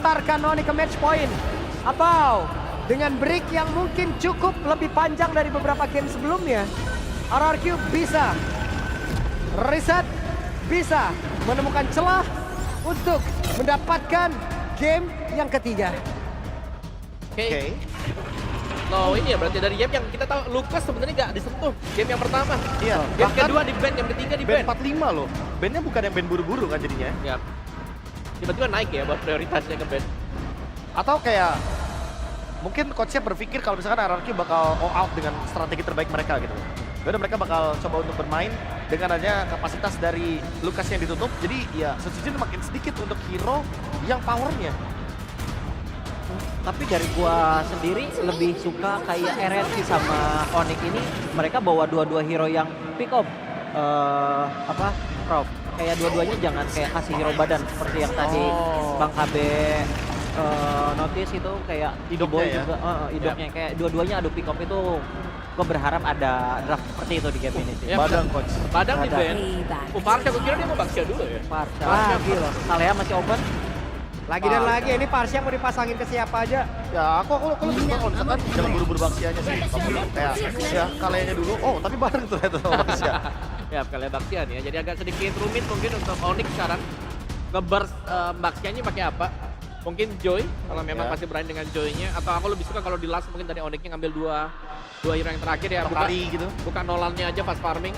mengantarkan Onyx ke match point. Atau dengan break yang mungkin cukup lebih panjang dari beberapa game sebelumnya, RRQ bisa reset, bisa menemukan celah untuk mendapatkan game yang ketiga. Oke. No, ini ya berarti dari game yang kita tahu Lucas sebenarnya nggak disentuh game yang pertama. Iya. Game kedua di ban, game ketiga di ban. Band 45 loh. Bandnya bukan yang band buru-buru kan jadinya. Ya. Tiba-tiba naik ya buat prioritasnya ke ban. Atau kayak mungkin coachnya berpikir kalau misalkan RRQ bakal all out dengan strategi terbaik mereka gitu. Jadi mereka bakal coba untuk bermain dengan adanya kapasitas dari Lucas yang ditutup. Jadi ya substitusi makin sedikit untuk hero yang powernya. Tapi dari gua sendiri lebih suka kayak RNC sama Onyx ini, mereka bawa dua-dua hero yang pick up Prof. Kayak dua-duanya jangan kayak kasih hero badan seperti yang tadi Bang KB notice itu kayak Hidupnya ya? juga hidupnya kayak dua-duanya adu pick up itu gua berharap ada draft seperti itu di game ini sih. Ya, Badang coach. Badang di Badang. ban. Parsha gue kira dia mau Baxia dulu ya. Parsha Lagi loh. Kalea masih open. Lagi dan lagi, ini Parsha mau dipasangin ke siapa aja. Ya aku lebih suka kalau misalkan jangan buru-buru Baxianya sih. Kayak ya kalenya dulu. Oh tapi bareng tuh itu sama Baxia. Ya, Kalea Baxia nih ya. Jadi agak sedikit rumit mungkin untuk Onyx sekarang. Nge-burst Baxianya pakai apa? Mungkin Joy, kalau memang Ya. masih berani dengan Joy-nya. Atau aku lebih suka kalau di last mungkin dari Onyx-nya ngambil dua hero yang terakhir ya. Kari gitu. Bukan Nolan-nya aja fast farming.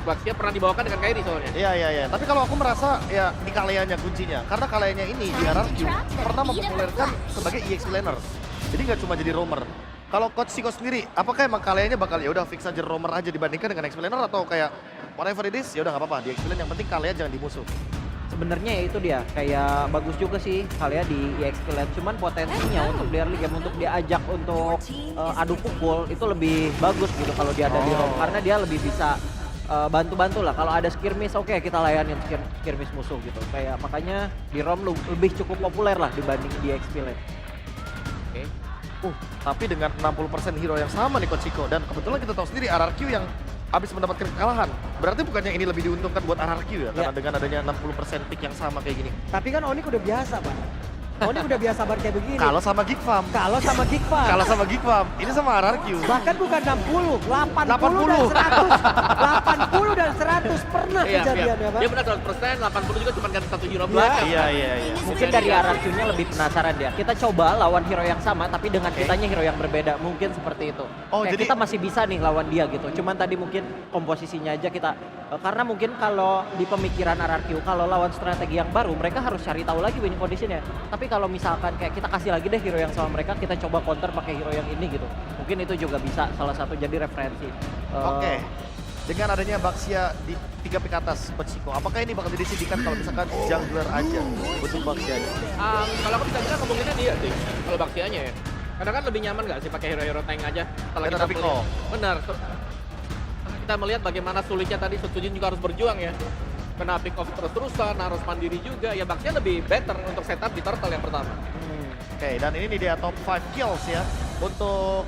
Baxia pernah dibawakan dengan Kairi soalnya. Iya. Tapi kalau aku merasa ya di Kaleanya kuncinya. Karena Kaleanya ini di RRQ pernah mempopulerkan sebagai EX laner. Jadi nggak cuma jadi roamer. Kalau Coach Siko sendiri, apakah emang Kaleanya bakal ya udah fix aja roamer aja dibandingkan dengan EX laner atau kayak whatever it is ya udah nggak apa-apa di EX lane yang penting Kalea jangan dimusuh. Sebenarnya ya itu dia, kayak bagus juga sih Kalea di EXP Lane, cuman potensinya untuk di early game untuk diajak untuk adu pukul itu lebih bagus gitu kalau dia ada di ROM, karena dia lebih bisa bantu-bantu lah. Kalau ada skirmish oke, kita layanin skirmish musuh gitu, kayak makanya di ROM lebih cukup populer lah dibanding di EXP Lane. Oke. Tapi dengan 60% hero yang sama nih Coach Siko dan kebetulan kita tahu sendiri RRQ yang habis mendapatkan kekalahan. Berarti bukannya ini lebih diuntungkan buat RRQ ya? Karena dengan adanya 60% pick yang sama kayak gini. Tapi kan Onyx udah biasa, Pak. Onyx udah biasa banget kayak begini. Kalau sama Geek Farm. Kalau sama Geek Farm. Kalau sama Geek Farm. Ini sama RRQ. Bahkan bukan 60, 80 dan 100. 80 dan 100 pernah kejadian ya, Pak. Dia benar 100%, 80 juga cuma ganti satu hero belakang. Iya. Mungkin dari RRQ-nya lebih penasaran dia. Kita coba lawan hero yang sama tapi dengan kitanya hero yang berbeda. Mungkin seperti itu. Oh, Kayak jadi kita masih bisa nih lawan dia gitu. Cuman tadi mungkin komposisinya aja kita karena mungkin kalau di pemikiran RRQ kalau lawan strategi yang baru mereka harus cari tahu lagi winning condition-nya. Tapi kalau misalkan kayak kita kasih lagi deh hero yang sama mereka, kita coba counter pakai hero yang ini gitu. Mungkin itu juga bisa salah satu jadi referensi. Oke. Dengan adanya Baxia di 3 pick atas Coach Siko, apakah ini bakal didesidikan kalau misalkan jungler aja untuk Baxianya? Kalau aku bisa bilang kemungkinan dia sih, kalau Baxianya ya. Karena kan lebih nyaman nggak sih pakai hero-hero tank aja. Setelah Kita kita pick melihat- off. Benar. Kita melihat bagaimana sulitnya tadi Sutujin juga harus berjuang ya. Kena pick off terus-terusan, harus mandiri juga. Ya Baxia lebih better untuk setup di turtle yang pertama. Oke, dan ini nih dia top 5 kills ya untuk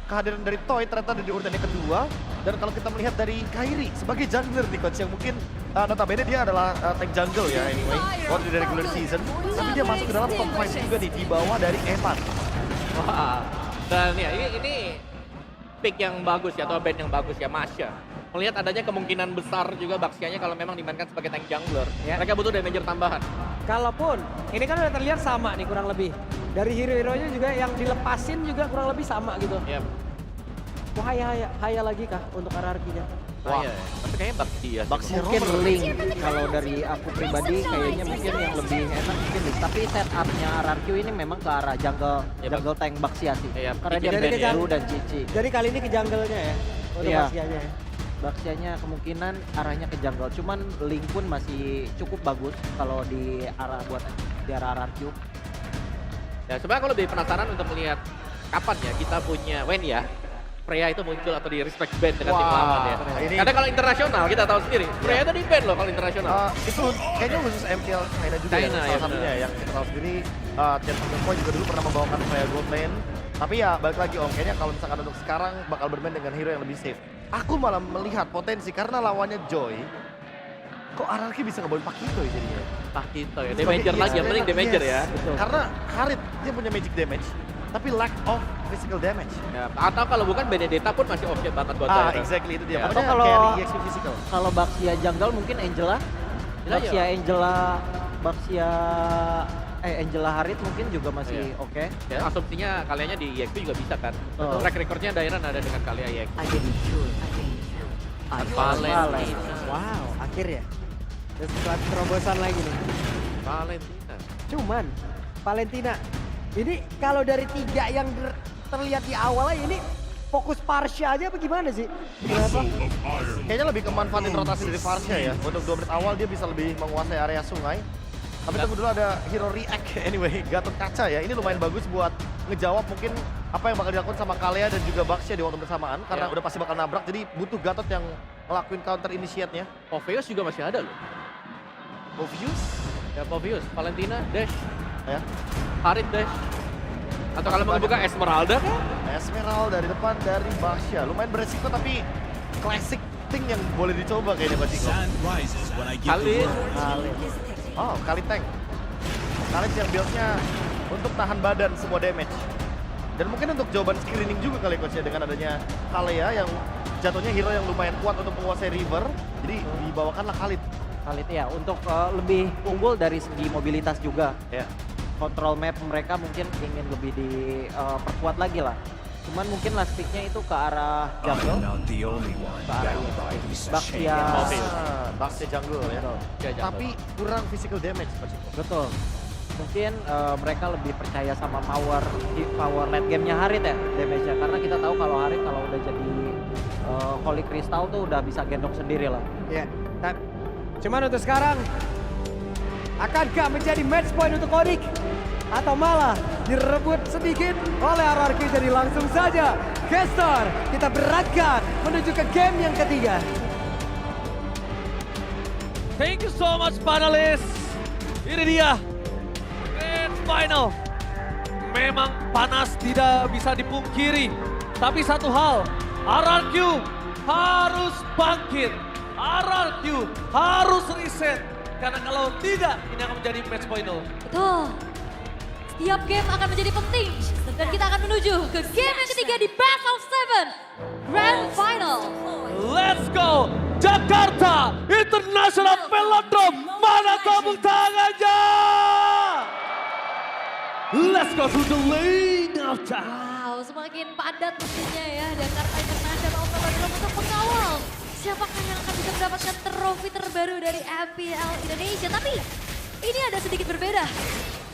kehadiran dari Toy ternyata di urutan yang kedua. Dan kalau kita melihat dari Kairi sebagai jungler nih Coach yang mungkin notabene dia adalah tank jungle ya anyway, waktu dari regular season. Tapi dia masuk ke dalam top 5 juga nih di bawah dari Evan. Wah. Dan ya ini pick yang bagus ya, atau band yang bagus ya, Masha. Melihat adanya kemungkinan besar juga Baxianya kalau memang dimainkan sebagai tank jungler. Ya. Mereka butuh damager tambahan. Kalaupun, ini kan udah terlihat sama nih kurang lebih. Dari hero-heronya juga yang dilepasin juga kurang lebih sama gitu. Yap. Wah, haya lagi kah untuk RRQ-nya? Wah. Iya, tapi kayaknya Baxia. sih. Baxia Mungkin roamer. link kalau dari aku pribadi kayaknya mungkin yang lebih enak mungkin link. Tapi setupnya RRQ ini memang ke arah jungle Ya, jungle tank Baxia sih. Iya, Karena dia bikin band ya. Biru dan Cici. Jadi kali ini ke jungle-nya ya? Untuk Iya. Baxianya ya? Baxianya kemungkinan arahnya ke jungle. Cuman link pun masih cukup bagus kalau di arah RRQ. Ya, sebenarnya aku lebih penasaran untuk melihat kapan ya kita punya Wen ya. Freya itu muncul atau di respect band dengan tim Wah, lawan ya. ini- Karena kalau internasional kita tahu sendiri, Freya itu di band loh kalau internasional. Itu kayaknya khusus MPL China juga China, ya, ya, salah satunya yang kita tahu sendiri. Chen Poi juga dulu pernah membawakan Freya Gold Lane. Tapi ya balik lagi Om, kayaknya kalau misalkan untuk sekarang bakal bermain dengan hero yang lebih safe. Aku malah melihat potensi karena lawannya Joy. kok RRQ bisa ngebawain Pakito ya jadinya? Pakito ya, damager lagi, yang penting damager ya. Betul. Karena Harit dia punya magic damage, tapi lack of physical damage. Ya, atau kalau bukan Benedetta pun masih oke banget buat saya. Exactly itu dia. Ya. Pokoknya Atau kalau- carry EXP physical. Kalau Baxia jungle mungkin Angela. Angela Harit mungkin juga masih Iya. oke. Ya, asumsinya kaliannya di EXP juga bisa kan. Oh. Track recordnya Dairan ada dengan kalian EXP. Valentina. Wow, akhirnya. Terus setelah terobosan lagi nih. Valentina. Cuman Valentina ini kalau dari 3 yang terlihat di awal ini fokus Parsha aja apa gimana sih? Kenapa? Kayaknya lebih kemanfaatin rotasi dari Varsha ya. Untuk 2 menit awal dia bisa lebih menguasai area sungai. Tapi tunggu dulu ada hero react anyway, Gatot Kaca ya. Ini lumayan bagus buat ngejawab mungkin apa yang bakal dilakukan sama Kalea dan juga Baxia di waktu bersamaan. Karena Ya. udah pasti bakal nabrak, jadi butuh Gatot yang ngelakuin counter initiate-nya. Poveus juga masih ada loh. Obvious. Ya Poveus, Valentina, Dash, Ya. Harit Dash. Atau kalau mau buka Esmeralda kan? Esmeralda dari depan dari Baxia. Lumayan beresiko tapi classic thing yang boleh dicoba kayaknya Pak Ciko. Sun rises when I give Kali. the word. Oh, kali tank. Kali yang build-nya untuk tahan badan semua damage. Dan mungkin untuk jawaban screening juga kali coach ya dengan adanya Kalea yang jatuhnya hero yang lumayan kuat untuk menguasai river. Jadi dibawakanlah Khalid. Kali itu ya untuk lebih unggul dari segi mobilitas juga. Ya. Control map mereka mungkin ingin lebih diperkuat lagi lah. Cuman mungkin last pick-nya itu ke arah I'm jungle, not the only one. ke arah Baxia. Baxia jungle ya. Betul. Ya, jangan. Tapi kurang physical damage Pak Ciko. Betul. Mungkin mereka lebih percaya sama power late game-nya Harit ya, damage-nya. Karena kita tahu kalau Harit kalau udah jadi Holy Crystal tuh udah bisa gendong sendiri lah. Ya. Cuman untuk sekarang akankah menjadi match point untuk Onyx? Atau malah direbut sedikit oleh RRQ. Jadi langsung saja Gestar kita beratkan menuju ke game yang ketiga. Thank you so much panelis. Ini dia Grand Final. Memang panas tidak bisa dipungkiri. Tapi satu hal, RRQ harus bangkit. RRQ harus reset. Karena kalau tidak, ini akan menjadi match final. Betul. Setiap game akan menjadi penting. Dan kita akan menuju ke game yang ketiga di Best of 7 Grand Final. Let's go! Jakarta International Velodrome. Mana tepuk tangannya? Let's go to the lane of time. Wow, semakin padat mesinnya ya Jakarta International Velodrome untuk mengawal siapakah yang akan bisa mendapatkan trofi terbaru dari FPL Indonesia. Tapi ini ada sedikit berbeda.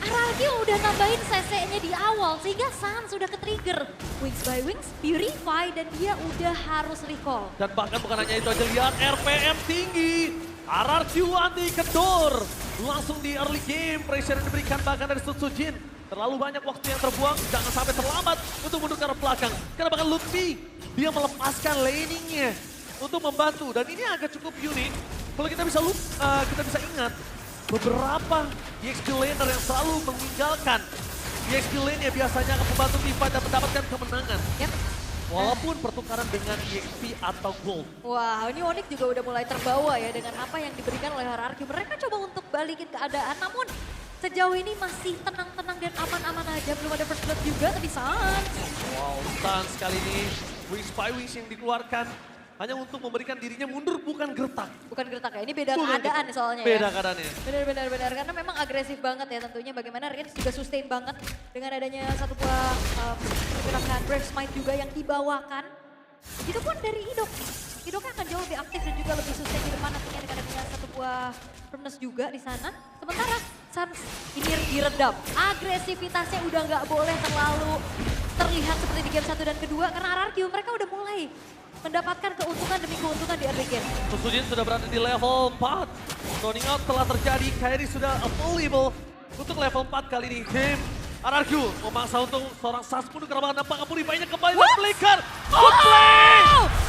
RRQ udah nambahin CC-nya di awal sehingga Sans sudah ke-trigger. Wings by Wings, Purify dan dia udah harus recall. Dan bahkan bukan hanya itu aja, lihat RPM tinggi. RRQ anti kedor. Langsung di early game, pressure yang diberikan bahkan dari Sutsujin. Terlalu banyak waktu yang terbuang, jangan sampai terlambat untuk mundur ke arah belakang. Karena bahkan Lutfi, dia melepaskan laningnya untuk membantu. Dan ini agak cukup unik. Kalau kita bisa ingat, beberapa EXP laner yang selalu meninggalkan EXP lane-nya biasanya akan membantu Tifa dan mendapatkan kemenangan. Yap. Walaupun pertukaran dengan EXP atau gold. Wah, ini Onyx juga udah mulai terbawa ya dengan apa yang diberikan oleh RRQ. Mereka coba untuk balikin keadaan, namun sejauh ini masih tenang-tenang dan aman-aman aja. Belum ada first blood juga, tapi Sans. Wow, Sans kali ini Wings by Wings yang dikeluarkan hanya untuk memberikan dirinya mundur, bukan gertak. Bukan gertak ya, ini beda Bukan keadaan gertak. soalnya Beda ya. keadaannya. Benar, karena memang agresif banget ya tentunya. Bagaimana Rins juga sustain banget dengan adanya satu buah pergerakan Brave Smite juga yang dibawakan. Itu pun dari Idok. Idoknya akan jauh lebih aktif dan juga lebih sustain di depan nantinya dengan adanya satu buah firmness juga di sana. Sementara Sans ini diredam. Agresivitasnya udah nggak boleh terlalu terlihat seperti di game 1 dan kedua karena RRQ mereka udah mulai mendapatkan keuntungan demi keuntungan di early game. Susujin sudah berada di level 4. Zoning out telah terjadi, Kairi sudah available untuk level 4 kali ini. Tim RRQ memaksa untuk seorang Sans mundur karena nampaknya Purify-nya kembali dan flicker. Good play!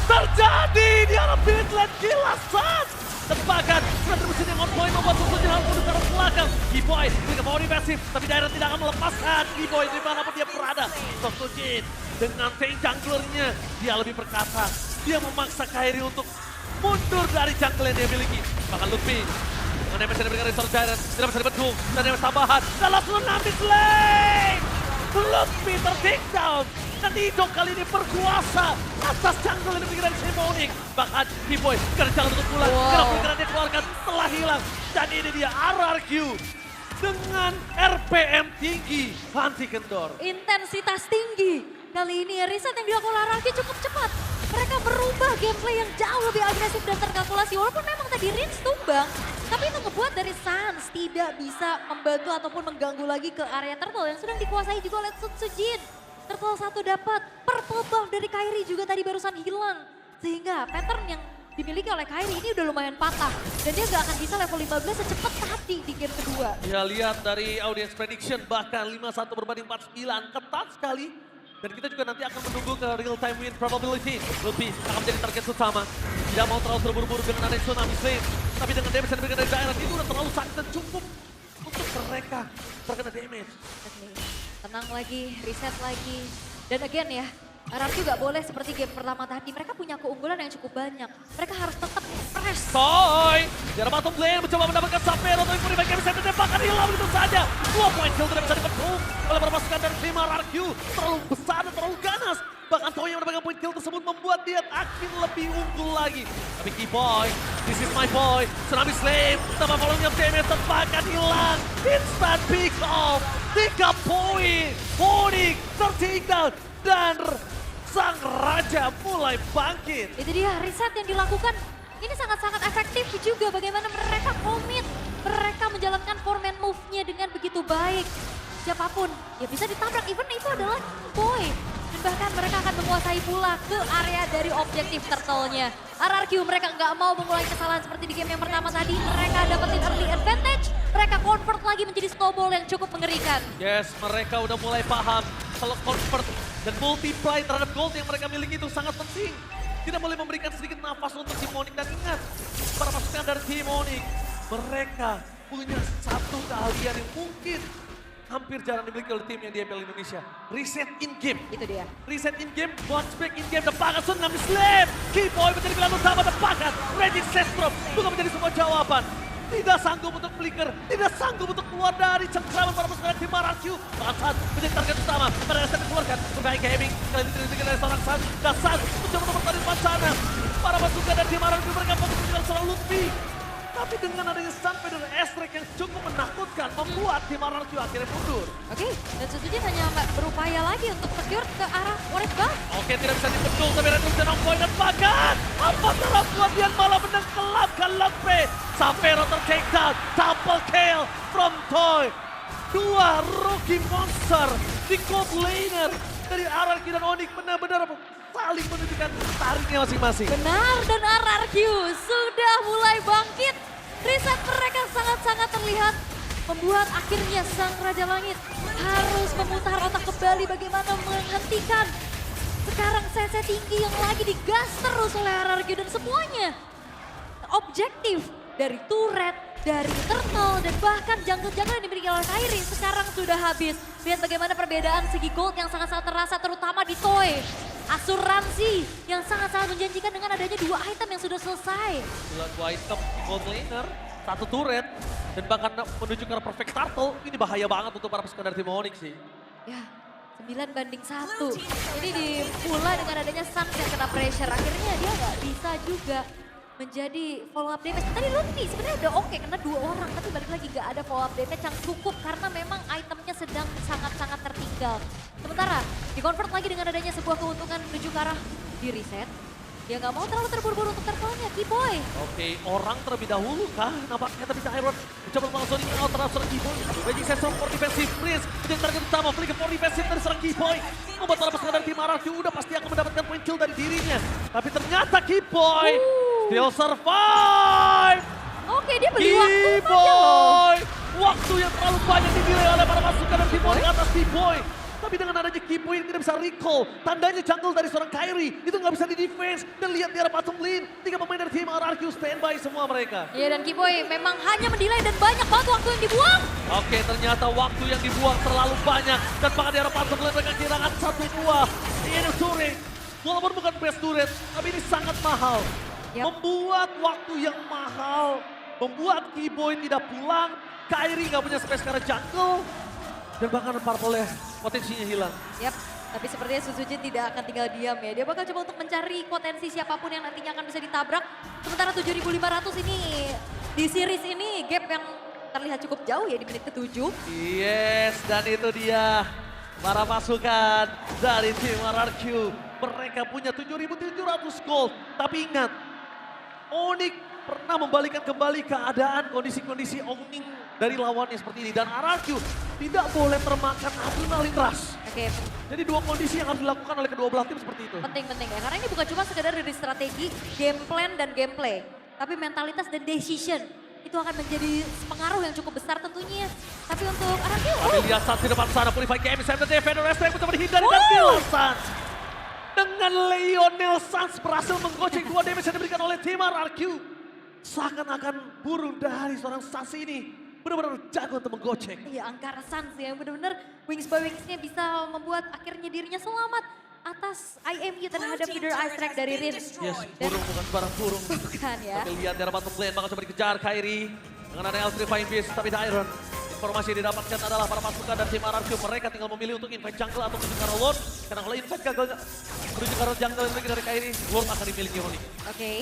Terjadi di arah mid lane, gila Sans! Dan bahkan sudah terbesin yang on point membuat Susujin harus mundur ke arah belakang. G-Boy mereka mau defensif, tapi Dairon tidak akan melepaskan G-Boy dimanapun dia berada. Susujin dengan tank junglernya, dia lebih perkasa. Dia memaksa Kairi untuk mundur dari jungle yang dia miliki. Bahkan Lutfi dengan damage yang diberikan dari Sword Giant tidak bisa dibendung dan damage tambahan. Dan langsung nabis lane. Lutfi ter-takedown. Dan Idok kali ini berkuasa atas jungle yang diberikan dari Simonic. Bahkan Keyboy kerjaan untuk pulang. Karena pikiran dia keluarkan telah hilang. Dan ini dia RRQ dengan RPM tinggi. Fanti Kendor. Intensitas tinggi. Kali ini riset yang dilakukan RRQ cukup cepat. Mereka merubah gameplay yang jauh lebih agresif dan terkalkulasi. Walaupun memang tadi Rins tumbang, tapi itu ngebuat dari Sans tidak bisa membantu ataupun mengganggu lagi ke area Turtle yang sedang dikuasai juga oleh Sutsujin. Turtle 1 dapat, purple buff dari Kairi juga tadi barusan hilang. Sehingga pattern yang dimiliki oleh Kairi ini udah lumayan patah. Dan dia gak akan bisa level 15 secepat tadi di game kedua. Ya lihat dari audience prediction bahkan 5-1 berbanding 4-9. Ketat sekali. Dan kita juga nanti akan menunggu ke real time win probability. Lutfi akan menjadi target utama. Tidak mau terlalu terburu-buru dengan adanya Tsunami Slave. Tapi dengan damage yang diberikan dari Dairat itu udah terlalu sakit dan cukup untuk mereka terkena damage. Oke, tenang lagi, reset lagi. Dan again ya, RRQ gak boleh seperti game pertama tadi. Mereka punya keunggulan yang cukup banyak. Mereka harus tetap press. Toy! Di arah bottom lane mencoba mendapatkan Sapero. Tapi pun baiknya bisa ditembakkan hilang begitu saja. 2 point kill tidak bisa dibendung oleh para pasukan dari tim RRQ. Terlalu besar dan terlalu ganas. Bahkan Toy yang mendapatkan point kill tersebut membuat dia makin lebih unggul lagi. Tapi Keyboy, this is my boy. Tsunami Slave, tanpa following up damage, tempakan hilang. Instant pick off. 3 poin. Honig tertinggal. Dan sang raja mulai bangkit. Itu dia, reset yang dilakukan. Ini sangat-sangat efektif juga bagaimana mereka komit. Mereka menjalankan foreman move-nya dengan begitu baik. Siapapun, ya bisa ditabrak. Even itu adalah boy. Dan bahkan mereka akan menguasai pula ke area dari objektif turtle-nya. RRQ mereka nggak mau mengulangi kesalahan seperti di game yang pertama tadi. Mereka dapetin early advantage. Mereka convert lagi menjadi snowball yang cukup mengerikan. Yes, mereka udah mulai paham kalau convert dan multiply terhadap gold yang mereka miliki itu sangat penting. Tidak boleh memberikan sedikit nafas untuk Simonic. Dan ingat, para pasukan dari Simonic, mereka punya satu keahlian yang mungkin hampir jarang dimiliki oleh tim yang di MPL Indonesia. Reset in game. Itu dia. Reset in game, bounce back in game, depakan Tsunami Slave. Keyboy menjadi pilihan utama, depakan. Raging Sestrom bukan menjadi semua jawaban. Tidak sanggup untuk flicker, tidak sanggup untuk keluar dari cengkraman para pasukan tim RRQ. Bahkan menjadi target utama, pada dasar dikeluarkan. Berbaik gaming, kali ini tidak dari seorang San. Dan San mencoba untuk bertarik depan sana. Para pasukan dari tim RRQ mereka fokus menjelang seorang Lutfi. Tapi dengan adanya Sunfire dan S-Track yang cukup menakutkan, membuat tim RRQ akhirnya mundur. Oke, dan Sutsujin hanya berupaya lagi untuk secure ke arah Orange Buff. Oke, tidak bisa dibendung, tapi Red Bull dan Ongkoy dan bahkan apa kelakuan dia malah menengkelapkan Lempe. Sapero ter-takedown, double kill from Toy. 2 rookie monster di top laner dari RRQ dan Onyx benar-benar saling menunjukkan tariknya masing-masing. Benar, dan RRQ sudah mulai bangkit. Reset mereka sangat-sangat terlihat. Membuat akhirnya Sang Raja Langit harus memutar otak kembali bagaimana menghentikan. Sekarang CC tinggi yang lagi digas terus oleh RRQ dan semuanya. Objektif dari turret, dari turtle, dan bahkan jungle-jungle yang dimiliki oleh Kairi sekarang sudah habis. Lihat bagaimana perbedaan segi gold yang sangat-sangat terasa terutama di Toy. Asuransi yang sangat-sangat menjanjikan dengan adanya 2 item yang sudah selesai. 2 item gold laner, 1 turret, dan bahkan menuju ke arah perfect turtle. Ini bahaya banget untuk para pasukan dari tim Onyx sih. Ya, 9-1. Ini dimulai dengan adanya Sun yang kena pressure. Akhirnya dia nggak bisa juga menjadi follow up damage. Tadi Lutfi sebenarnya udah oke kena 2 orang, tapi balik lagi nggak ada follow up damage yang cukup karena memang itemnya sedang sangat-sangat tertinggal. Sementara di-convert lagi dengan adanya sebuah keuntungan menuju ke arah di reset. Dia nggak mau terlalu terburu-buru untuk turtle-nya, Keyboy. Oke, orang terlebih dahulu kah? Nampaknya tapi Iron mencoba melakukan zoning out terhadap seorang Keyboy. Raging Sestrom for defensive Prince menjadi target utama. Flicker for defensive dari seorang Keyboy. Membuat para pasukan dari tim RRQ udah pasti akan mendapatkan point kill dari dirinya. Tapi ternyata Keyboy still survive. Oke, dia beli waktu saja loh. Keyboy! Waktu yang terlalu banyak dinilai oleh para pasukan dari Keyboy ke atas Keyboy. Tapi dengan adanya Keyboy yang tidak bisa recall. Tandanya jungle dari seorang Kairi. Itu nggak bisa di-defense. Dan lihat di arah bottom lane. 3 pemain dari tim RRQ standby semua mereka. Iya, dan Keyboy memang hanya mendelay dan banyak banget waktu yang dibuang. Oke, ternyata waktu yang dibuang terlalu banyak. Dan bahkan di arah bottom lane mereka kehilangan 1-2. Ini turret. Walaupun bukan best turret, tapi ini sangat mahal. Yap. Membuat waktu yang mahal, membuat Keyboy tidak pulang, Kairi nggak punya space karena jungle, dan bahkan Purple potensinya hilang. Yap, tapi sepertinya Suzujin tidak akan tinggal diam ya. Dia bakal coba untuk mencari potensi siapapun yang nantinya akan bisa ditabrak. Sementara 7.500 ini di series ini gap yang terlihat cukup jauh ya di menit ke-7. Yes, dan itu dia para pasukan dari tim RRQ. Mereka punya 7.700 gold. Tapi ingat, Onyx pernah membalikan kembali keadaan kondisi-kondisi owning dari lawannya seperti ini. Dan RRQ tidak boleh termakan adrenalin rush. Oke, Jadi dua kondisi yang harus dilakukan oleh kedua belah tim seperti itu. penting-penting ya. Karena ini bukan cuma sekedar dari strategi, game plan dan gameplay. Tapi mentalitas dan decision. Itu akan menjadi pengaruh yang cukup besar tentunya. Tapi untuk RRQ, Tapi lihat saat di depan sana, Purify Game, Seventh Vendor Restrike mencoba dihindari dan kill Sans. Dengan Lionel Sans berhasil menggocek 2 damage yang diberikan oleh tim RRQ. Seakan-akan burung dari seorang Sans ini benar-benar jago untuk menggocek. ya Angkara Sans ya, benar-benar Wings by Wings-nya bisa membuat akhirnya dirinya selamat atas IMU terhadap Leader Ice Track dari Rin. Yes, burung bukan sembarang burung. Bukan ya. Tapi lihat dari bottom lane, bakal coba dikejar Kairi. Dengan ada L3 Fine Beast, tapi The Iron. Informasi yang didapatkan adalah para pasukan dari tim RRQ. Mereka tinggal memilih untuk invite jungle atau menuju ke arah Lord. Karena kalau invite gagal menuju ke arah jungle lagi dari Kairi, Lord akan dimiliki Onyx. Oke.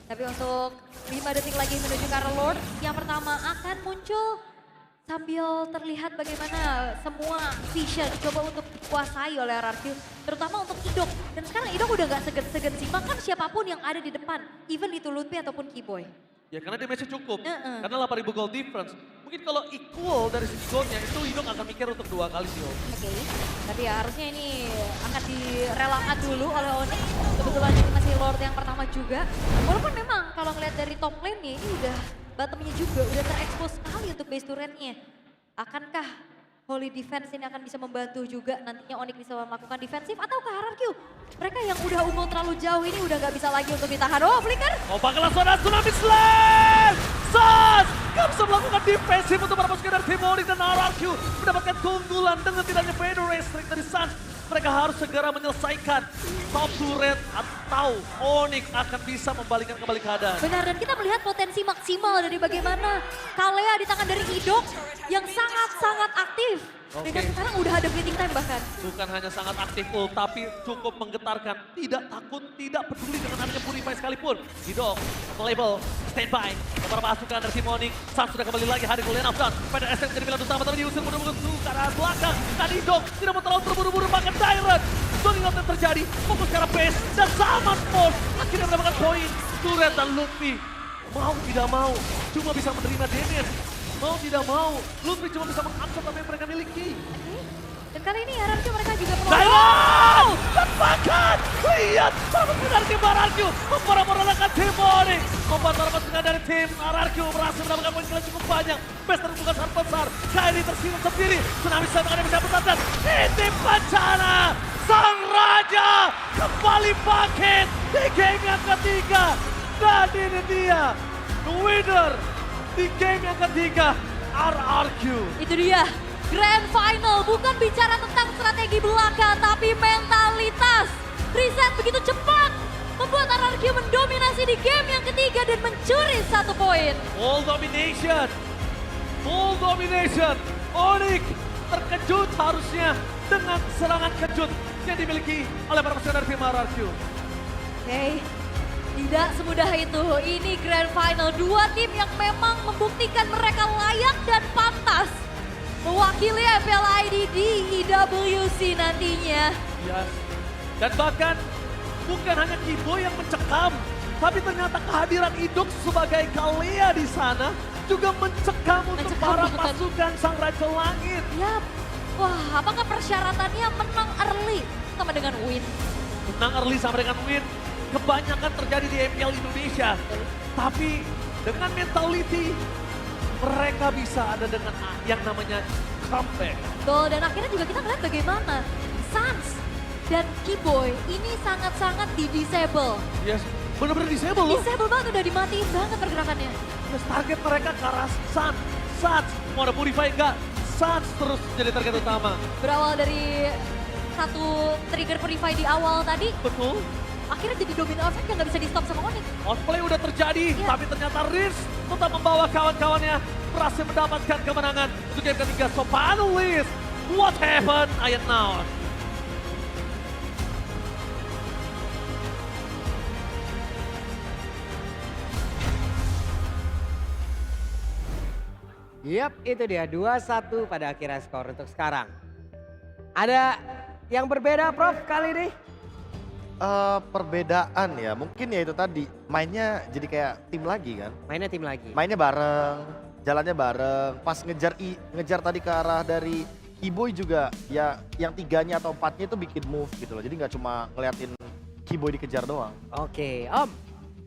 Tapi untuk 5 detik lagi menuju ke arah Lord, yang pertama akan muncul sambil terlihat bagaimana semua vision coba untuk dikuasai oleh RRQ. Terutama untuk Idok. Dan sekarang Idok udah gak segan-segan sih makan siapapun yang ada di depan. Even itu Lutfi ataupun Keyboy. Ya karena damage-nya cukup. Heeh. Karena 8.000 gold difference. Mungkin kalau equal dari sisi goldnya itu Idok akan mikir untuk 2 kali sih. Oke, tapi ya harusnya ini akan direlakan dulu oleh Onyx. Kebetulan ini masih Lord yang pertama juga. Walaupun memang kalau ngeliat dari top lane-nya ini udah bottomnya juga, udah terekspos sekali untuk base turret-nya. Akankah Holy Defense ini akan bisa membantu juga nantinya Onyx bisa melakukan defensif ataukah RRQ? Mereka yang udah unggul terlalu jauh ini udah gak bisa lagi untuk ditahan. Oh, Flicker! Bakal langsung ada Tsunami Slam! Sans! Gak bisa melakukan defensif untuk para pasukan dari tim Onyx dan RRQ. Mendapatkan keunggulan dengan tidaknya Vendor Restrict dari Sans. Mereka harus segera menyelesaikan top turret atau Onyx akan bisa membalikkan kembali keadaan. Benar, dan kita melihat potensi maksimal dari bagaimana Kalea di tangan dari Idok yang sangat-sangat aktif. Oke. Dan sekarang udah ada bleeding time bahkan. Bukan hanya sangat aktif full, tapi cukup menggetarkan. Tidak takut, tidak peduli dengan adanya Purify sekalipun. Idok, label, standby. Para pasukan dari tim Onyx, Sans sudah kembali lagi hadir ke lane of dance. Pada SM jadi pilihan utama, tapi diusir mudah-mudahan ke arah belakang. Dan Idok tidak mau terlalu terburu-buru, bahkan Tyrant. Zoning out yang terjadi, fokus ke arah base, dan Zaman Force akhirnya mendapatkan poin. Turret dan Lutfi, mau tidak mau, cuma bisa menerima damage. Mau tidak mau, Lutfi cuma bisa mengabsorb apa yang mereka miliki. Dan kali ini RRQ mereka juga perlu... Tyrant! Tepakan! Lihat, para pasukan dari tim RRQ memporak-porandakan tim Onyx. Membuat para pasukan dari tim RRQ berhasil mendapatkan poin kalian cukup banyak. Best terbuka sangat besar. Kairi tersinggung sendiri. Tsunami Slam akan bisa bertahan. Ini bencana! Sang Raja kembali bangkit di game yang ketiga. Dan ini dia, the winner di game yang ketiga, RRQ. Itu dia, Grand Final. Bukan bicara tentang strategi belaka, tapi mentalitas. Reset begitu cepat, membuat RRQ mendominasi di game yang ketiga dan mencuri 1 poin. Full domination. Full domination. Onyx terkejut harusnya dengan serangan kejut yang dimiliki oleh para pasukan dari tim RRQ. Oke, tidak semudah itu. Ini Grand Final. 2 tim yang memang membuktikan mereka layak dan pantas mewakili FLID di IWC nantinya. Yes. Dan bahkan bukan hanya Keyboy yang mencekam, tapi ternyata kehadiran Idok sebagai Kalea di sana juga mencekam untuk Mencekam para banget. pasukan Sang Raja Langit. Yap. Wah, apakah persyaratannya menang early sama dengan win? Menang early sama dengan win, kebanyakan terjadi di MPL Indonesia. Tapi dengan mentality, mereka bisa ada dengan yang namanya comeback. Betul, dan akhirnya juga kita ngeliat bagaimana Sans dan Keyboy ini sangat-sangat di-disable. Yes, bener-bener disable loh. Disable banget, udah dimatiin banget pergerakannya. Yes, target mereka ke arah Sans. Sans, mau ada Purify enggak? Sans terus jadi target utama. Berawal dari satu trigger Purify di awal tadi, Betul. akhirnya jadi domino offense yang nggak bisa di stop sama Onyx. Outplay udah terjadi, Iya. tapi ternyata Riz tetap membawa kawan-kawannya berhasil mendapatkan kemenangan untuk game ketiga. So panelists, what happened Iron now? Yap, itu dia 2-1 pada akhirnya skor untuk sekarang. Ada yang berbeda Prof kali ini? Perbedaan ya, mungkin ya itu tadi mainnya jadi kayak tim lagi kan. Mainnya tim lagi. Mainnya bareng, jalannya bareng. Pas ngejar tadi ke arah dari Keyboy juga ya yang 3-nya atau 4-nya itu bikin move gitu loh. Jadi nggak cuma ngeliatin Keyboy dikejar doang. Oke, Om.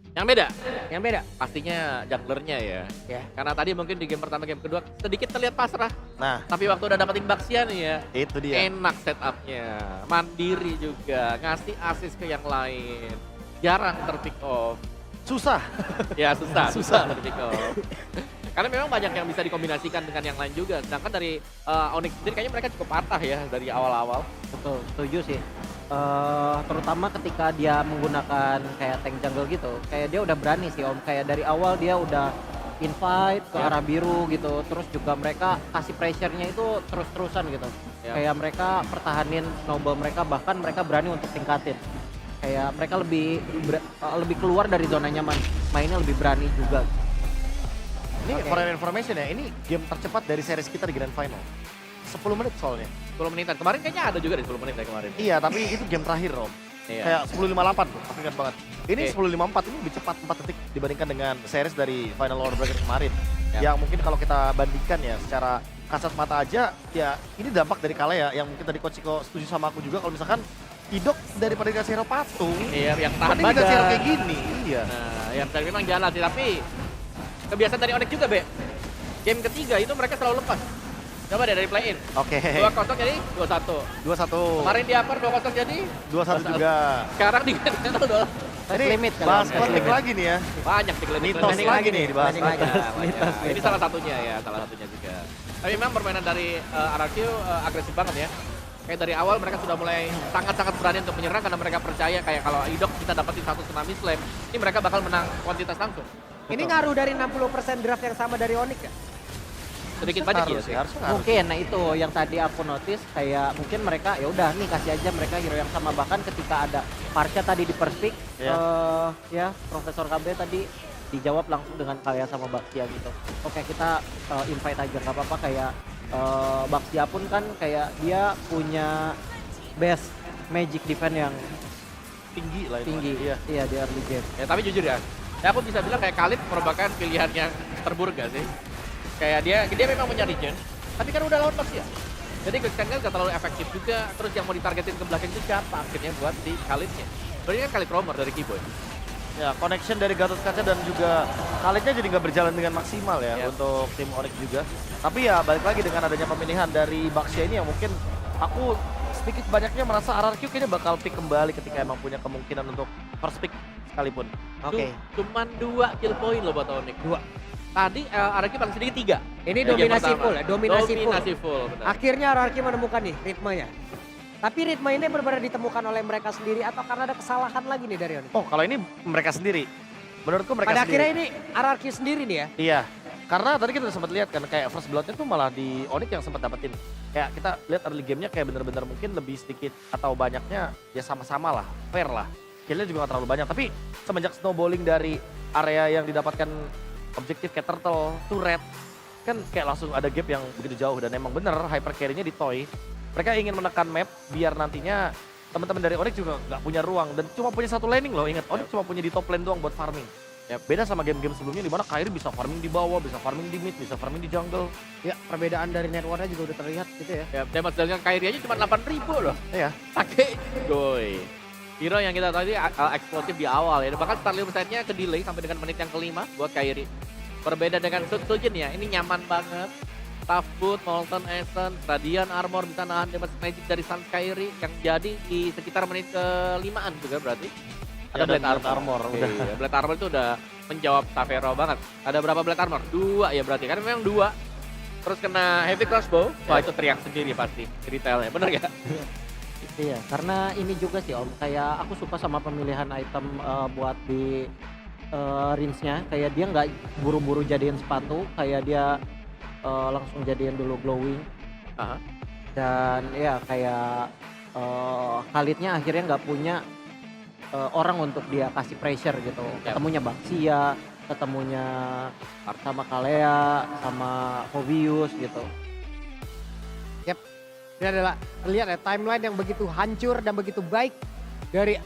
Yang beda, Yang beda? pastinya junglernya ya. Ya. Karena tadi mungkin di game pertama, game kedua sedikit terlihat pasrah. Nah, Tapi waktu udah dapetin Baxia nih ya, itu dia. enak setupnya. Mandiri juga, ngasih assist ke yang lain. Jarang terpick off. Susah. Ya susah, Susah. terpick off. Karena memang banyak yang bisa dikombinasikan dengan yang lain juga. Sedangkan dari Onyx sendiri kayaknya mereka cukup patah ya dari awal-awal. Betul, setuju sih. Terutama ketika dia menggunakan kayak tank jungle gitu, kayak dia udah berani sih Om. Kayak dari awal dia udah invite ke Ya. arah biru gitu. Terus juga mereka kasih pressure-nya itu terus-terusan gitu. Ya. Kayak mereka pertahanin snowball mereka, bahkan mereka berani untuk tingkatin. Kayak mereka lebih keluar dari zona nyaman, mainnya lebih berani juga. Ini Oke. for your information ya, ini game tercepat dari series kita di Grand Final. 10 menit soalnya. 10 menitan. Kemarin kayaknya ada juga di 10 menit ya kemarin. Iya, tapi itu game terakhir Om. Iya. Kayak 10.58 tuh, aku ingat banget. Ini Oke. 10.54 ini lebih cepat 4 detik dibandingkan dengan series dari Final Order Bracket kemarin. Ya. Yang mungkin kalau kita bandingkan ya secara kasat mata aja, ya ini dampak dari Kale ya, yang mungkin tadi Coach Ciko setuju sama aku juga kalau misalkan Idok daripada dikasih hero patung, Iya, yang tahan mending dikasih hero badan. kayak gini. Iya. Nah, yang tadi memang jalan sih, tapi kebiasaan dari Onyx juga, Be. Game ketiga itu mereka selalu lepas. Coba deh dari play-in. Oke. 2-0 jadi 2-1. 2-1. Kemarin di upper 2-0 jadi 2-1 juga. sekarang di Grand Final udah Time limit kali bahas Om, time konflik limit. lagi nih ya. banyak di klinik. Mitos lagi nih dibahas. Planning lagi. Banyak. Ini salah satunya ya, salah satunya juga. Tapi memang permainan dari RRQ agresif banget ya. Kayak dari awal mereka sudah mulai sangat-sangat berani untuk menyerang karena mereka percaya kayak kalau Idok kita dapetin satu tsunami slam, ini mereka bakal menang kuantitas langsung. Ini ngaruh dari 60% draft yang sama dari Onyx ya? Sedikit banyak ya Harus sih. harusnya harus. Mungkin, nah itu yang tadi aku notice kayak mungkin mereka ya udah nih kasih aja mereka hero yang sama, bahkan ketika ada Parsha tadi di first pick, ya Profesor KB tadi dijawab langsung dengan Kaya sama Baxia gitu. Oke kita invite aja nggak apa-apa, kayak Baxia pun kan kayak dia punya best magic defense yang Tinggi lah itu. tinggi, Iya. iya di early game. Ya tapi jujur ya aku bisa bilang kayak Khalid merupakan pilihan yang terburuk gak sih? Kayak dia memang punya regen, tapi kan udah lawan Baxia. Jadi kan gak terlalu efektif juga, terus yang mau ditargetin ke belakang itu siapa akhirnya buat si Khalidnya. Berarti kan Khalid roamer dari Keyboy. Ya, connection dari Gatot Kaca dan juga Khalidnya jadi nggak berjalan dengan maksimal ya Ya. untuk tim Onyx juga. Tapi ya balik lagi dengan adanya pemilihan dari Baxia ini yang mungkin aku sedikit banyaknya merasa RRQ kayaknya bakal pick kembali ketika emang punya kemungkinan untuk first pick sekalipun. Oke. Cuman 2 kill point loh buat Onyx. 2. Tadi RRQ paling sedikit 3. Ini Di game dominasi pertama. full ya, dominasi full. Dominasi full, benar. Akhirnya RRQ menemukan nih ritmenya. Tapi ritme ini benar-benar ditemukan oleh mereka sendiri atau karena ada kesalahan lagi nih dari Onyx? Oh, kalau ini mereka sendiri. Menurutku mereka Pada sendiri. akhirnya ini RRQ sendiri nih ya? Iya, karena tadi kita sempat lihat kan kayak first blood-nya tuh malah di Onyx yang sempat dapetin. Kayak kita lihat early game-nya kayak bener-bener mungkin lebih sedikit atau banyaknya ya sama-sama lah, fair lah. Kill-nya juga gak terlalu banyak, tapi semenjak snowballing dari area yang didapatkan objektif kayak turtle, turret, kan kayak langsung ada gap yang begitu jauh dan emang bener hyper carry-nya di Toy. Mereka ingin menekan map biar nantinya teman-teman dari Onyx juga nggak punya ruang dan cuma punya satu laning loh. Ingat, Onyx cuma punya di top lane doang buat farming. Ya, beda sama game-game sebelumnya di mana Kairi bisa farming di bawah, bisa farming di mid, bisa farming di jungle. Ya, perbedaan dari networknya juga udah terlihat gitu ya. Ya, damage dengan Kairi aja cuma 8.000 loh. Iya. Pakai goy. Hero yang kita tahu ini eksplosif di awal ya. Bahkan Starlium set-nya ke delay sampai dengan menit yang kelima buat Kairi. Berbeda dengan Sujin ya, ini nyaman banget. Tough Boot, Molten Essence, Radiant Armor bisa nahan damage magic dari Sun Kairi yang jadi di sekitar menit ke-5an juga berarti. Ya, Ada dan Blade Armor, Oke, udah. ya, Blade Armor itu udah menjawab Tavero banget. Ada berapa Blade Armor? 2 ya berarti, kan memang 2. Terus kena Heavy Crossbow, wah itu teriak sendiri pasti, retailnya, bener gak? Iya, karena ini juga sih Om, kayak aku suka sama pemilihan item buat di Rinsnya, kayak dia nggak buru-buru jadiin sepatu, kayak dia langsung jadiin dulu glowing. Aha. Dan ya kayak Khalidnya akhirnya nggak punya orang untuk dia kasih pressure gitu. Yap. Ketemunya Baxia, ketemunya sama Kalea, sama Hovius gitu. Ini adalah lihat ya timeline yang begitu hancur dan begitu baik dari